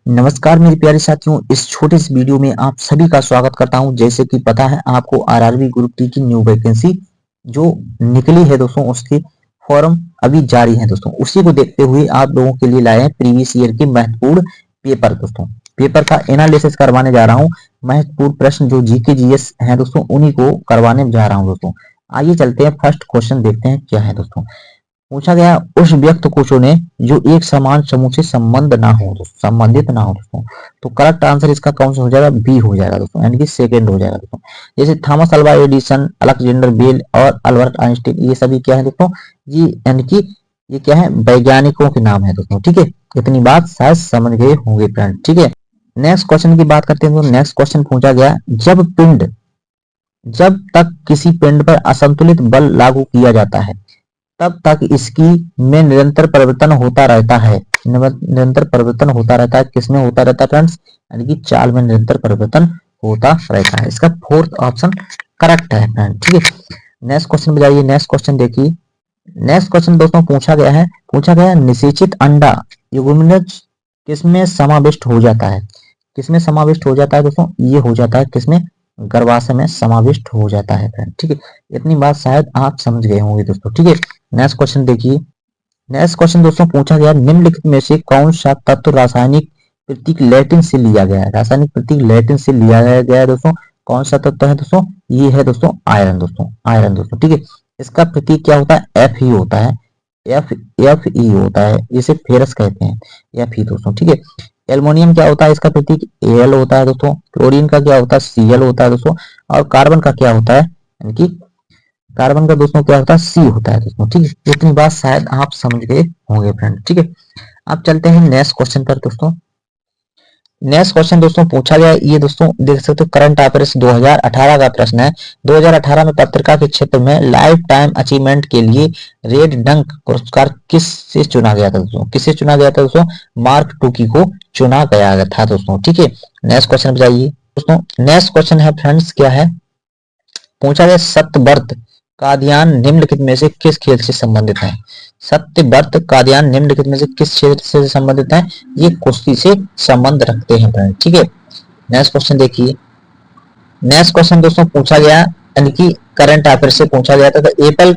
नमस्कार मेरे प्यारे साथियों, इस छोटे से वीडियो में आप सभी का स्वागत करता हूं। जैसे कि पता है आपको आरआरबी ग्रुप डी की न्यू वैकेंसी जो निकली है दोस्तों, उसके फॉर्म अभी जारी हैं दोस्तों। उसी को देखते हुए आप लोगों के लिए लाए हैं प्रीवियस ईयर के महत्वपूर्ण पेपर दोस्तों। पेपर का एनालिसिस करवाने जा रहा हूँ। महत्वपूर्ण प्रश्न जो जीके जीएस हैं दोस्तों, उन्हीं को करवाने जा रहा हूँ दोस्तों। आइए चलते हैं, फर्स्ट क्वेश्चन देखते हैं क्या है दोस्तों। पूछा गया उस व्यक्ति को चुने जो एक समान समूह से संबंधित ना हो दोस्तों। तो करेक्ट आंसर इसका कौन सा हो जाएगा? बी हो जाएगा दोस्तों, यानी कि सेकंड हो जाएगा दोस्तों। जैसे Thomas Alva Edison, Alexander Bell और अल्बर्ट आइंस्टीन, ये सभी क्या है दोस्तों? ये यानी कि ये क्या है? वैज्ञानिकों के नाम है दोस्तों। ठीक है, इतनी बात शायद समझ गए होंगे फ्रेंड। ठीक है, नेक्स्ट क्वेश्चन की बात करते हैं। तो नेक्स्ट क्वेश्चन पूछा गया, जब तक किसी पिंड पर असंतुलित बल लागू किया जाता है तब तक इसकी में निरंतर परिवर्तन होता रहता है। निरंतर परिवर्तन होता रहता है। किसमें होता रहता है फ्रेंड्स? यानी कि चाल में निरंतर परिवर्तन होता रहता है। इसका फोर्थ ऑप्शन करेक्ट है फ्रेंड। ठीक है, नेक्स्ट क्वेश्चन पे जाइए। नेक्स्ट क्वेश्चन देखिए। नेक्स्ट क्वेश्चन दोस्तों पूछा गया निषेचित अंडा युग्मनज किसमें समाविष्ट हो जाता है? किसमें समाविष्ट हो जाता है दोस्तों? ये हो जाता है किसमें? गर्भाशय में समाविष्ट हो जाता है फ्रेंड। ठीक है, इतनी बात शायद आप समझ गए होंगे दोस्तों। ठीक है, नेक्स्ट क्वेश्चन देखिए। नेक्स्ट क्वेश्चन दोस्तों पूछा गया, निम्नलिखित में से कौन सा तत्व रासायनिक प्रतीक लैटिन से लिया गया है? रासायनिक प्रतीक लैटिन से लिया गया है दोस्तों। कौन सा तत्व है दोस्तों? ये है दोस्तों आयरन दोस्तों। आयरन दोस्तों। ठीक है, इसका प्रतीक क्या होता है? एफ ही होता है। एफ एफ ई होता है, इसे फेरस कहते हैं। एफ ई दोस्तों। ठीक है, एल्युमिनियम क्या होता है? इसका प्रतीक एल होता है दोस्तों। क्लोरीन का क्या होता है? सीएल होता है दोस्तों। और कार्बन का क्या होता है? यानी कि कार्बन का दोस्तों क्या होता है? सी होता है दोस्तों। ठीक है, इतनी बात शायद आप समझ गए होंगे फ्रेंड। ठीक है, अब चलते हैं नेक्स्ट क्वेश्चन पर दोस्तों। नेक्स्ट क्वेश्चन दोस्तों पूछा गया, ये दोस्तों देख सकते हो करंट अफेयर्स 2018 का प्रश्न है। 2018 में पत्रिका के क्षेत्र में लाइफ टाइम अचीवमेंट के लिए रेड डंक पुरस्कार किससे चुना गया था दोस्तों? किससे चुना गया था दोस्तों? मार्क टूकी को चुना गया था दोस्तों। ठीक है, नेक्स्ट क्वेश्चन पे जाइए दोस्तों। नेक्स्ट क्वेश्चन है फ्रेंड्स, क्या है? पूछा गया सत्यव्रत कादियान निम्नलिखित में से किस खेल से संबंधित है? सत्यव्रत कादियान निम्नलिखित में से किस क्षेत्र से संबंधित है? ये कुश्ती से संबंध रखते हैं फ्रेंड। ठीक है, नेक्स्ट क्वेश्चन देखिए। नेक्स्ट क्वेश्चन दोस्तों पूछा गया, यानी कि करंट अफेयर से पूछा गया था। तो एप्पल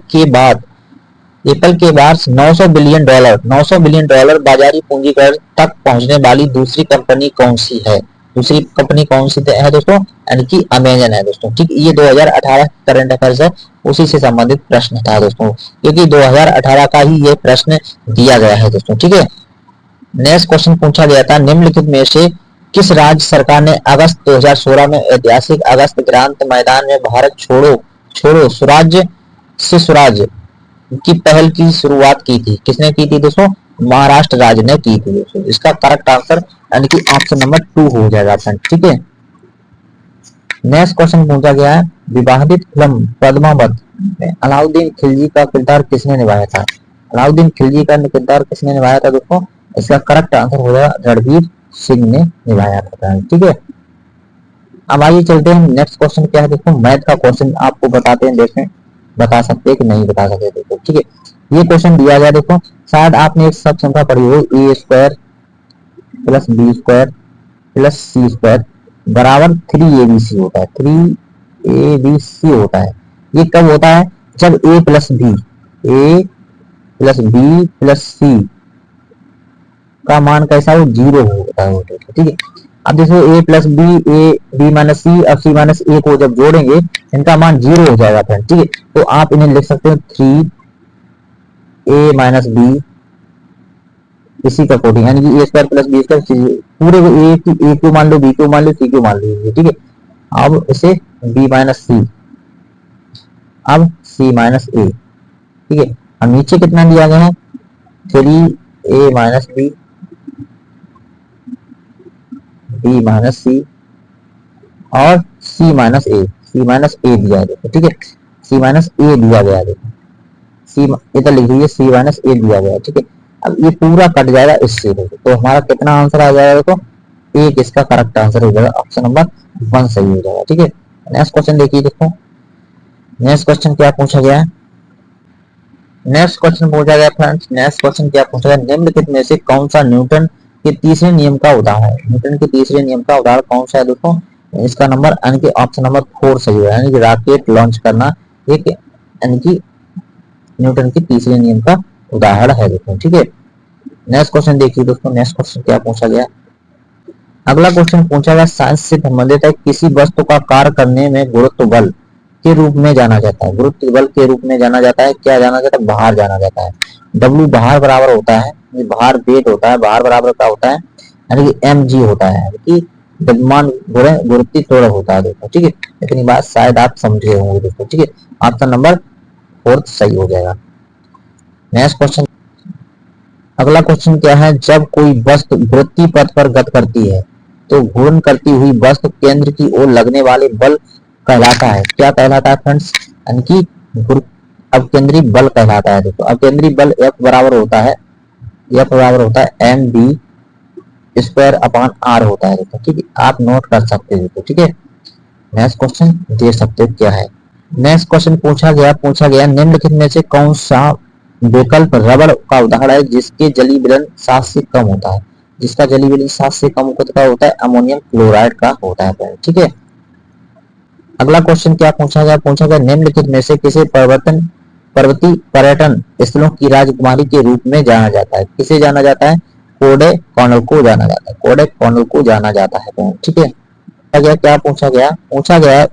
के बाद 900 बिलियन डॉलर बाजारी पूंजीकरण तक पहुंचने वाली दूसरी कंपनी कौन सी है? दूसरी कंपनी कौन सी है दोस्तों? यानी कि अमेजन है दोस्तों। ठीक, ये 2018 करंट अफेयर्स है, उसी से संबंधित प्रश्न था दोस्तों, क्योंकि 2018 का ही ये प्रश्न दिया गया है दोस्तों। ठीक है, नेक्स्ट क्वेश्चन पूछा गया था, निम्नलिखित में से किस राज्य सरकार ने अगस्त 2016 में ऐतिहासिक अगस्त क्रांति मैदान में भारत छोड़ो छोड़ो स्वराज्य से स्वराज्य की पहल की शुरुआत की थी? किसने की थी दोस्तों? महाराष्ट्र राज्य ने की थी दोस्तों। इसका करेक्ट आंसर यानी कि ऑप्शन नंबर 2 हो जाएगा। ठीक है, नेक्स्ट क्वेश्चन पूछा गया है, विवादित फिल्म पद्मावत में अलाउद्दीन खिलजी का किरदार किसने निभाया था? अलाउद्दीन खिलजी का किरदार किसने निभाया था दोस्तों? इसका करेक्ट आंसर हो जाएगा रणवीर सिंह ने निभाया था। ठीक है, अब आइए चलते हैं। नेक्स्ट क्वेश्चन क्या है दोस्तों? मैथ का क्वेश्चन आपको बताते हैं, देखें बता सकते हैं कि नहीं बता सकते देखो। ठीक है, ये क्वेश्चन दिया गया देखो, शायद आपने एक सब संख्या पढ़ी हो, A square plus B square plus C square बराबर 3abc होता है। 3abc होता है। ये कब होता है? जब ए प्लस बी प्लस सी का मान कैसा हो? 0 होता है। ठीक है, अब देखो A plus B, A B minus C, अब सी माइनस ए को जब जोड़ेंगे इनका मान 0 हो जाएगा फ्रेंड। ठीक है, तो आप इन्हें लिख सकते हो 3a माइनस बी इसी का कोडिंग, यानी कि ए स्क्वायर प्लस बी स्क्वायर, पूरे को ए को मान लो, बी को मान लो, सी को मान लीजिए। ठीक है, अब इसे बी माइनस सी, अब सी माइनस ए। ठीक है, अब नीचे कितना दिया गया है? 3a minus B, B minus C और सी माइनस ए। दिया है देखो। ठीक है, सी माइनस ए दिया गया है देखो, सी इधर लिख दीजिए, सी माइनस ए दिया गया है। ठीक है, अब ये पूरा कट जाएगा इससे देखो, तो हमारा कितना आंसर आ जाएगा देखो? एक इसका करेक्ट आंसर हो जाएगा, ऑप्शन नंबर 1 सही हो जाएगा। ठीक है, नेक्स्ट क्वेश्चन देखिए देखो। नेक्स्ट क्वेश्चन क्या पूछा गया है? नेक्स्ट क्वेश्चन पूछा गया फ्रेंड्स, नेक्स्ट क्वेश्चन क्या पूछा गया? निम्नलिखित में से कौन सा न्यूटन के तीसरे नियम का उदाहरण, न्यूटन के तीसरे नियम का उदाहरण कौन सा है दोस्तों? इसका नंबर यानी कि ऑप्शन नंबर 4 सही है, यानी कि रॉकेट लॉन्च करना एक यानी कि न्यूटन के तीसरे नियम का उदाहरण है दोस्तों। ठीक है, नेक्स्ट क्वेश्चन देखिए दोस्तों, नेक्स्ट क्वेश्चन क्या पूछा गया। अगला क्वेश्चन पूछा गया साइंस से संबंधित है, किसी वस्तु का कार्य करने में गुरुत्व बल के रूप में जाना जाता है, गुरुत्व बल के रूप में जाना जाता है, क्या जाना जाता है? भार जाना जाता है। W भार बराबर होता है, भार वेट होता है, भार बराबर क्या होता है? यानी कि mg होता है, यानी कि द्रव्यमान गुणे गुरुत्वीय त्वरण होता है दोस्तों। ठीक है, इतनी बात शायद आप समझे होंगे दोस्तों। ठीक है, ऑप्शन नंबर 4 सही हो जाएगा। नेक्स्ट क्वेश्चन, अगला क्वेश्चन क्या है, जब कोई वस्तु वृत्तीय पथ पर गति करती है तो घूर्णन करती हुई वस्तु केंद्र की ओर लगने वाले बल कहलाता है, क्या कहलाता है फ्रेंड्स? यानी कि अपकेंद्री बल कहलाता है दोस्तों। अपकेंद्री बल F बराबर होता है, F बराबर होता है mv स्क्वायर अपॉन r होता है दोस्तों। ठीक है, आप नोट कर सकते हो। ठीक है, नेक्स्ट क्वेश्चन देख सकते हो क्या है। नेक्स्ट क्वेश्चन पूछा गया निम्नलिखित में से कौन सा विकल्प रबड़ का उदाहरण है जिसके जलीय विलयन 7 से कम होता है? जिसका जलीय विलयन 7 से कम होता है अमोनियम क्लोराइड का होता है। ठीक है, अगला क्वेश्चन क्या पूछा गया निम्नलिखित में से किसे पर्वतीय पर्यटन स्थलों की राजकुमारी के रूप में जाना जाता है? किसे जाना जाता है? कोडाईकनाल को जाना जाता है, कोडाईकनाल को जाना जाता है। ठीक है, क्या पूछा गया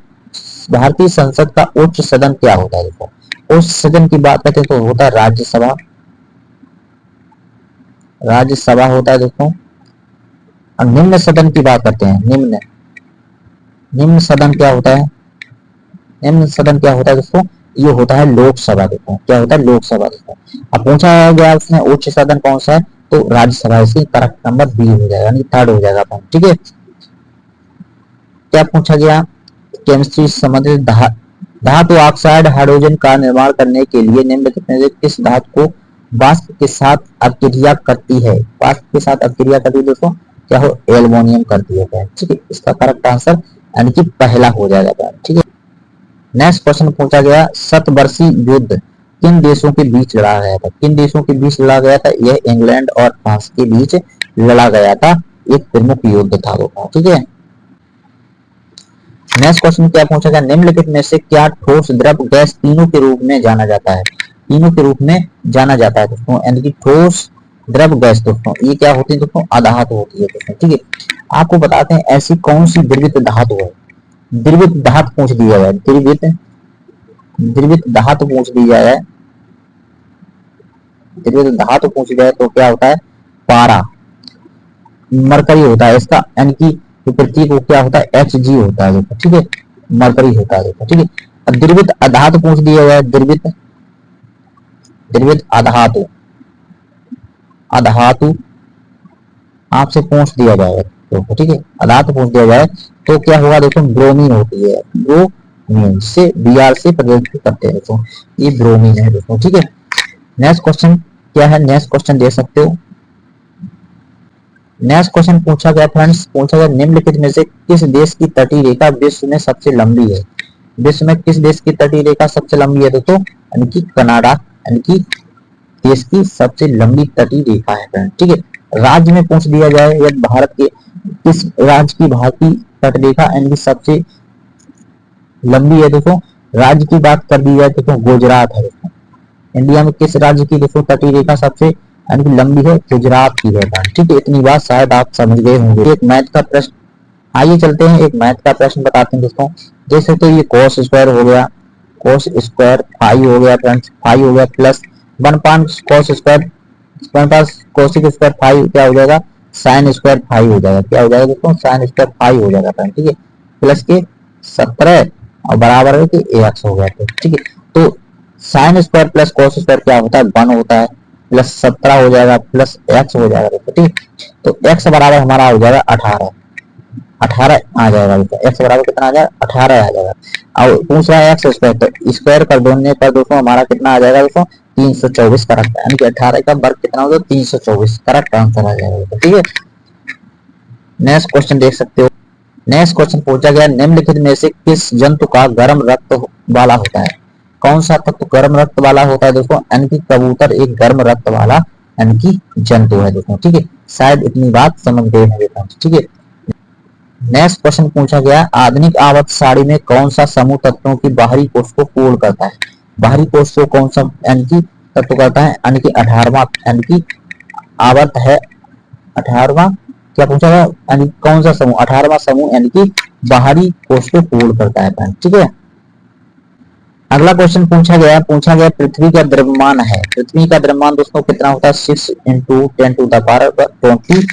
भारतीय संसद का उच्च सदन क्या होता है? देखो, उच्च सदन की बात करते हैं तो होता है राज्यसभा, राज्यसभा होता है दोस्तों। और निम्न सदन की बात करते हैं, निम्न सदन क्या होता है? निम्न सदन क्या होता है दोस्तों? ये होता है लोकसभा। देखो क्या होता है? लोकसभा। देखो अब पूछा गया उसने उच्च सदन कौन सा है, तो राज्यसभा। इसकी करेक्ट नंबर बी हो जाएगा, यानी थर्ड हो जाएगा। ठीक है, क्या पूछा गया केमिस्ट्री से संबंधित धातु ऑक्साइड हाइड्रोजन का निर्माण करने के लिए निम्नलिखित में से किस धातु को वाष्प के साथ अभिक्रिया करती है? वाष्प के साथ अभिक्रिया करती है दोस्तों, क्या हो? एल्युमिनियम करती है। ठीक है, इसका करेक्ट आंसर यानी कि पहला हो जाएगा। ठीक है, नेक्स्ट क्वेश्चन पूछा गया शतवर्षीय युद्ध किन देशों के बीच लड़ा गया था? किन देशों के बीच लड़ा गया था? यह इंग्लैंड और फ्रांस के बीच लड़ा गया था, एक प्रमुख युद्ध था दोस्तों। ठीक है, नेक्स्ट क्वेश्चन क्या पूछा गया निम्नलिखित में से क्या ठोस द्रव गैस तीनों के रूप में जाना जाता है? तीनों के रूप में जाना जाता है दोस्तों, यानी कि ठोस द्रव गैस दोस्तों ये क्या होती है दोस्तों? अधातु होती है दोस्तों। ठीक है, आपको बताते हैं ऐसी कौन सी द्रवित धातु है? द्रवित धातु पूछ दिया जाए, द्रवित धातु पूछ दी जाए, द्रवित धातु पूछ जाए तो क्या होता है? पारा मरकरी होता है इसका, यानी कि प्रतीक क्या होता है? Hg होता है। ठीक है, मरकरी होता है। ठीक है, अब द्रवित अधातु पूछ दिया जाए, द्रवित अधातु आपसे पूछ दिया जाए तो ठीक है, अधातु पूछ दिया जाए तो क्या होगा? देखो ब्रोमीन होती है, ब्रोमीन से Br से प्रदर्शित करते हैं दोस्तों, ये ब्रोमीन है दोस्तों। ठीक है, नेक्स्ट क्वेश्चन क्या है? नेक्स्ट क्वेश्चन दे सकते हो। नेक्स्ट क्वेश्चन पूछा गया फ्रेंड्स, पूछा गया निम्नलिखित में से किस देश की तटीय रेखा विश्व में सबसे लंबी है? विश्व में किस देश की तटीय रेखा सबसे लंबी है दोस्तों? यानी कि कनाडा, यानी कि देश की सबसे लंबी तटीय रेखा है फ्रेंड्स। ठीक है, राज्य में पूछ दिया जाए यदि भारत के किस राज्य की भारतीय तट रेखा यानी कि सबसे लंबी है दोस्तों, राज्य की बात कर दी जाए तो गुजरात है दोस्तों। इंडिया में किस राज्य की दोस्तों तटीय रेखा सबसे यानी कि लंबी है? गुजरात की है। ठीक है, इतनी बात शायद आप समझ गए होंगे। एक मैथ का प्रश्न, आइए चलते हैं एक मैथ का प्रश्न बताते हैं दोस्तों। जैसे तो ये cos स्क्वायर हो गया, cos स्क्वायर फाइव हो गया फ्रेंड्स, फाइव हो गया plus 1 cos square 1 cosec square five क्या हो जाएगा? साइन स्क्वायर फाइव हो जाएगा। क्या हो जाएगा दोस्तों? साइन स्क्वायर फाइव हो जाएगा फ्रेंड्स। ठीक है, प्लस के 17 और बराबर है कि ax हो गया। ठीक है, तो sine square plus cos square क्या होता है? 1 होता है, प्लस 17 हो जाएगा प्लस x हो जाएगा। ठीक, तो x बराबर हमारा हो जाएगा 18 आ जाएगा। x बराबर कितना आ जाएगा? 18 आ जाएगा। और दूसरा x स्क्वायर, तो स्क्वायर कर दोनों पर दोस्तों हमारा कितना आ जाएगा दोस्तों? 324 करेक्ट, यानी कि 18 का वर्ग कितना होगा? 324 करेक्ट आंसर आ जाएगा। ठीक है, नेक्स्ट क्वेश्चन देख सकते हो। नेक्स्ट क्वेश्चन पूछा गया निम्नलिखित में से किस जंतु का गर्म रक्त वाला होता है? कौन सा तत्व गर्म रक्त वाला होता है दोस्तों? यानी कि कबूतर एक गर्म रक्त वाला यानी कि जंतु है दोस्तों। ठीक है, शायद इतनी बात समझ गए होंगे फ्रेंड्स। ठीक है, नेक्स्ट क्वेश्चन पूछा गया, आधुनिक आवर्त सारणी में कौन सा समूह तत्वों की बाहरी कोष को पूर्ण करता है? बाहरी कोष को कौन सा यानी कि तत्व करता है? यानी कि 18वां यानी कि आवर्त है 18वां। क्या पूछा गया? यानी कौन सा समूह? 18वां समूह यानी कि बाहरी कोष को पूर्ण करता है फ्रेंड। ठीक है, अगला क्वेश्चन पूछा गया पृथ्वी का द्रव्यमान है, पृथ्वी का द्रव्यमान दोस्तों कितना होता है? 6 × 10⁻24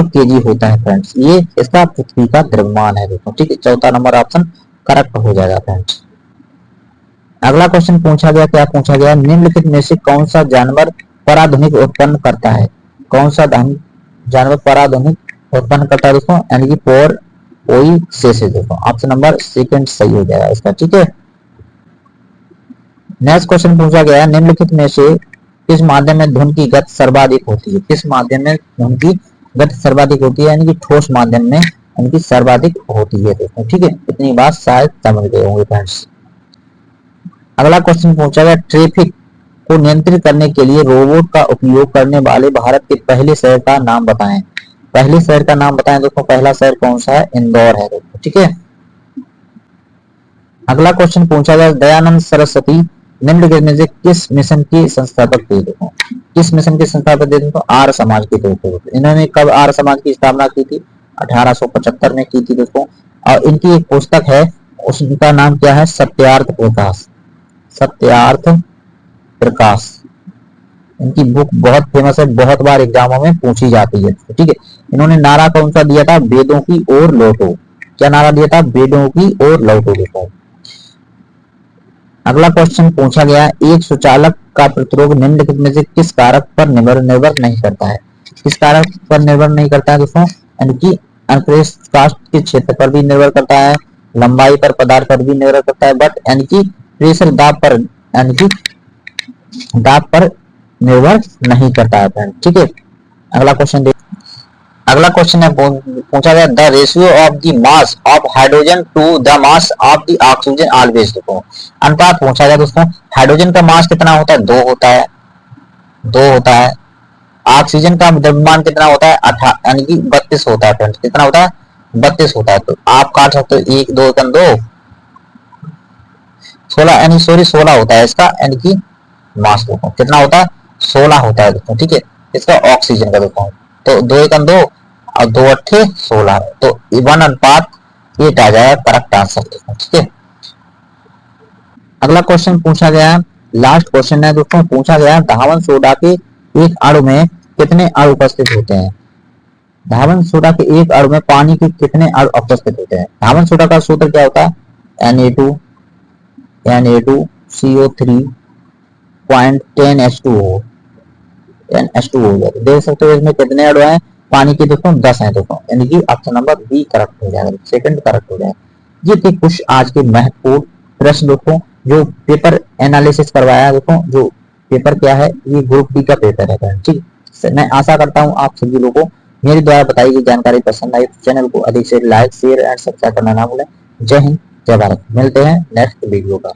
kg होता है फ्रेंड्स। ये इसका पृथ्वी का द्रव्यमान है दोस्तों। ठीक है, चौथा नंबर ऑप्शन करेक्ट हो जाएगा फ्रेंड्स। अगला क्वेश्चन पूछा गया, क्या पूछा गया? निम्नलिखित में से कौन सा जानवर पराधुनिक उत्पन्न करता है? कौन सा जानवर पराधुनिक उत्पन्न करता है दोस्तों? यानी कि पोर ओई से दोस्तों। ऑप्शन नंबर सेकंड सही हो जाएगा इसका। ठीक है, नेक्स्ट क्वेश्चन पूछा गया, निम्नलिखित में से किस माध्यम में धुन की गति सर्वाधिक होती है? किस माध्यम में धुन की गति सर्वाधिक होती है? यानी कि ठोस माध्यम में यानी कि सर्वाधिक होती है दोस्तों। ठीक है, इतनी बात शायद समझ गए होंगे फ्रेंड्स। अगला क्वेश्चन पूछा गया, ट्रैफिक को नियंत्रित करने के लिए रोबोट का उपयोग करने वाले भारत के पहले शहर का नाम बताएं। पहले शहर का नाम बताएं दोस्तों। पहला शहर कौन सा है? इंदौर है दोस्तों। ठीक है, अगला क्वेश्चन पूछा गया, दयानंद सरस्वती निम्नलिखित में से किस मिशन के संस्थापक थे? देखो, किस मिशन के संस्थापक थे दोस्तों? आर्य समाज के थे। इन्होंने कब आर्य समाज की स्थापना की थी? 1875 में की थी दोस्तों। और इनकी एक पुस्तक है, उसका नाम क्या है? सत्यार्थ प्रकाश। सत्यार्थ प्रकाश इनकी बुक बहुत फेमस है, बहुत बार एग्जामों में पूछी जाती है। ठीक है, इन्होंने नारा कौन सा दिया था? वेदों की ओर लौटो। क्या नारा दिया था? वेदों की ओर लौटो देखो। अगला क्वेश्चन पूछा गया, एक सुचालक का प्रतिरोध निम्नलिखित में से किस कारक पर निर्भर नहीं करता है? किस कारक पर निर्भर नहीं करता है दोस्तों? यानी कि अनुप्रस्थ कास्ट के क्षेत्र पर भी निर्भर करता है, लंबाई पर, पदार्थ पर भी निर्भर करता है, बट यानी कि प्रेशर दाब पर यानी कि दाब पर निर्भर नहीं करता है फ्रेंड। ठीक है, अगला क्वेश्चन अगला क्वेश्चन है पूछा गया, the ratio of the mass of hydrogen to the mass of the oxygen always. देखो, अनुपात पूछा गया दोस्तों। हाइड्रोजन का मास कितना होता है? 2 होता है, 2 होता है। ऑक्सीजन का द्रव्यमान कितना होता है? 18 यानी कि 32 होता है फ्रेंड्स। कितना होता है? 32 होता है। तो आप काट सकते हो 1 2 2 16 यानी सॉरी 16 होता है इसका, यानी कि मास देखो कितना होता है? 16 होता है दोस्तों। ठीक है, इसका ऑक्सीजन का देखो तो 2 1 2 और 2 8 16, तो 1:8 आ जाएगा करेक्ट आंसर। ठीक है, अगला क्वेश्चन पूछा गया, लास्ट क्वेश्चन है दोस्तों। पूछा गया, धावन सोडा के एक अणु में कितने अणु उपस्थित होते हैं? धावन सोडा के एक अणु में पानी के कितने अणु उपस्थित होते हैं? धावन सोडा का सूत्र क्या होता है? Na2CO3.10H2O हो जाए। देख सकते हो इसमें कितने अणु हैं? पानी के दोस्तों 10 हैं दोस्तों, यानी कि ऑप्शन नंबर बी करेक्ट हो जाएगा, सेकंड करेक्ट हो जाएगा। ये थे कुछ आज के महत्वपूर्ण प्रश्न दोस्तों जो पेपर एनालिसिस करवाया है दोस्तों। जो पेपर क्या है? ये ग्रुप डी का पेपर है। ठीक, मैं आशा करता हूँ आप सभी लोगों को मेरे द्वारा बताई गई जानकारी पसंद आई। चैनल को अधिक से लाइक शेयर एंड सब्सक्राइब करना ना भूलें। जय हिंद, जय भारत। मिलते हैं नेक्स्ट वीडियो का।